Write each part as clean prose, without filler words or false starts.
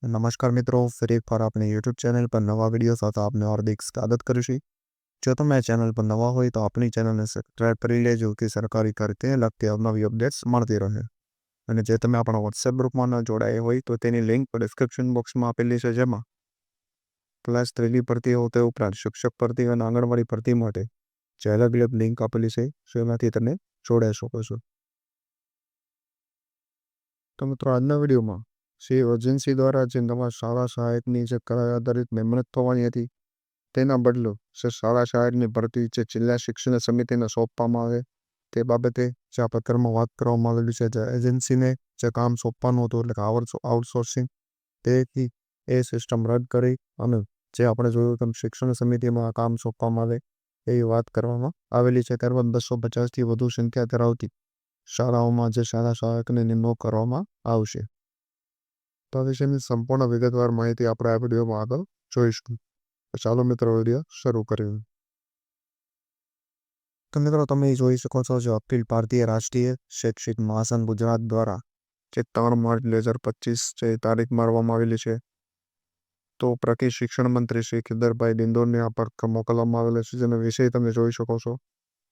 નમસ્કાર મિત્રો, ફરી એકવાર આપણી યુટ્યુબ ચેનલ પર નવા વિડીયો સાથે આપને હાર્દિક સ્વાગત કરું છું। જો તમે આ ચેનલ પર નવા હોય તો આપણી ચેનલને સબસ્ક્રાઇબ કરી લેજો કે સરકારી ખર્ચે લગતી અવનવી અપડેટ્સ મળતી રહે। અને જે તમે આપણા વોટ્સએપ ગ્રુપમાં ન જોડાયા હોય તો તેની લિંક ડિસ્ક્રિપ્શન બોક્સમાં આપેલી છે, જેમાં ક્લાસ 3ની ભરતી હોય તે ઉપરાંત શિક્ષક ભરતી અને આંગણવાડી ભરતી માટે જે અલગ અલગ લિંક આપેલી છે જેમાંથી તમે જોડાઈ શકો છો। તો મિત્રો આજના વિડીયોમાં જે એજન્સી દ્વારા જે નવા શાળા સહાયકની જે કરાર આધારિત નિમણૂક થવાની હતી તેના બદલો જે શાળા સહાયકની ભરતી જે જિલ્લા શિક્ષણ સમિતિને સોંપવામાં આવે તે બાબતે જે આ પત્રમાં વાત કરવામાં આવેલી છે। જે એજન્સીને જે કામ સોંપવાનું હતું એટલે કે આઉટસોર્સિંગ તેથી એ સિસ્ટમ રદ કરી અને જે આપણે જોયું તેમ શિક્ષણ સમિતિમાં આ કામ સોંપવામાં આવે એવી વાત કરવામાં આવેલી છે। ત્યારબાદ 250થી વધુ સંખ્યા ધરાવતી શાળાઓમાં જે શાળા સહાયકની નિમણૂક કરવામાં આવશે। તો આ વિશેની સંપૂર્ણ વિગતવાર માહિતી આપણે આ વિડીયોમાં આગળ જોઈશું। તો ચાલો મિત્રો વિડીયો શરૂ કરીએ। તો મિત્રો તમે જોઈ શકો છો જે અખિલ ભારતીય રાષ્ટ્રીય શૈક્ષિક મહાસંઘ ગુજરાત દ્વારા જે 3 માર્ચ 2025 જે તારીખ મારવામાં આવેલી છે, તો પ્રતિ શિક્ષણ મંત્રી શ્રી ખીદરભાઈ ડિંડોરને આ પર મોકલવામાં આવેલો છે, જેનો વિષય તમે જોઈ શકો છો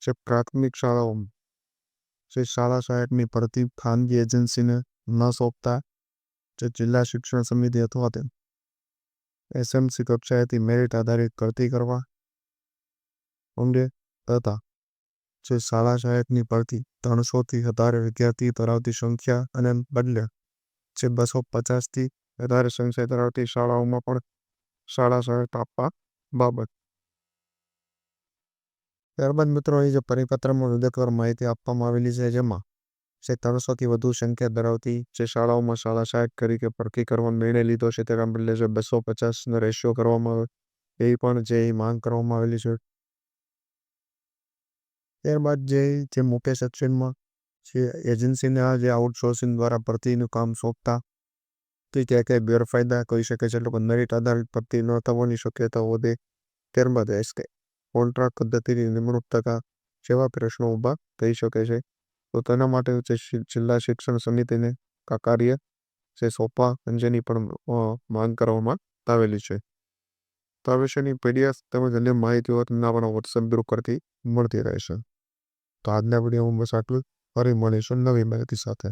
જે પ્રાથમિક શાળાઓમાં જે શાળા સહાયકની ભરતી ખાનગી એજન્સીને ન સોંપતા જે જિલ્લા શિક્ષણ સમિતિ અથવા તે એસએમસી કક્ષાએથી મેરિટ આધારિત ભરતી કરવા અંગે તથા જે શાળા સહાયકની ભરતી 300થી વધારે વિદ્યાર્થી ધરાવતી સંખ્યા અને બદલે જે 250થી વધારે સંખ્યા ધરાવતી શાળાઓમાં પણ શાળા સહાયક આપવા બાબત। ત્યારબાદ મિત્રો એ જે પરિપત્રમાં વિગતવાર માહિતી આપવામાં આવેલી છે, જેમાં જે 300થી વધુ સંખ્યા ધરાવતી જે શાળાઓમાં શાળા સહાયક તરીકે ભરતી કરવાનો નિર્ણય લીધો છે તેના બદલે જે 250નો રેશિયો કરવામાં આવે એવી પણ જે માંગ કરવામાં આવેલી છે। ત્યારબાદ જે મુખ્ય સેક્શનમાં જે એજન્સીને આ જે આઉટસોર્સિંગ દ્વારા ભરતીનું કામ સોંપતા તો ક્યાં ક્યાંય ગેરફાયદા કહી શકે છે, એટલે મેરિટ આધારિત ભરતી ન થવાની શક્યતાઓ વધે। ત્યારબાદ કોન્ટ્રાક્ટ પદ્ધતિની નિમણૂક થતા જેવા પ્રશ્નો ઊભા થઈ શકે છે, તો તેના માટે જે જિલ્લા શિક્ષણ સમિતિને આ કાર્ય જે સોંપવા અંગેની પણ માંગ કરવામાં આવેલી છે। તો આ વિશેની પીડીએફ તેમજ અન્ય માહિતીઓ તમને આપણા વોટ્સએપ ગ્રુપ પરથી મળતી રહેશે। તો આજના વિડીયોમાં બસ આટલું, ફરી મળીશું નવી માહિતી સાથે।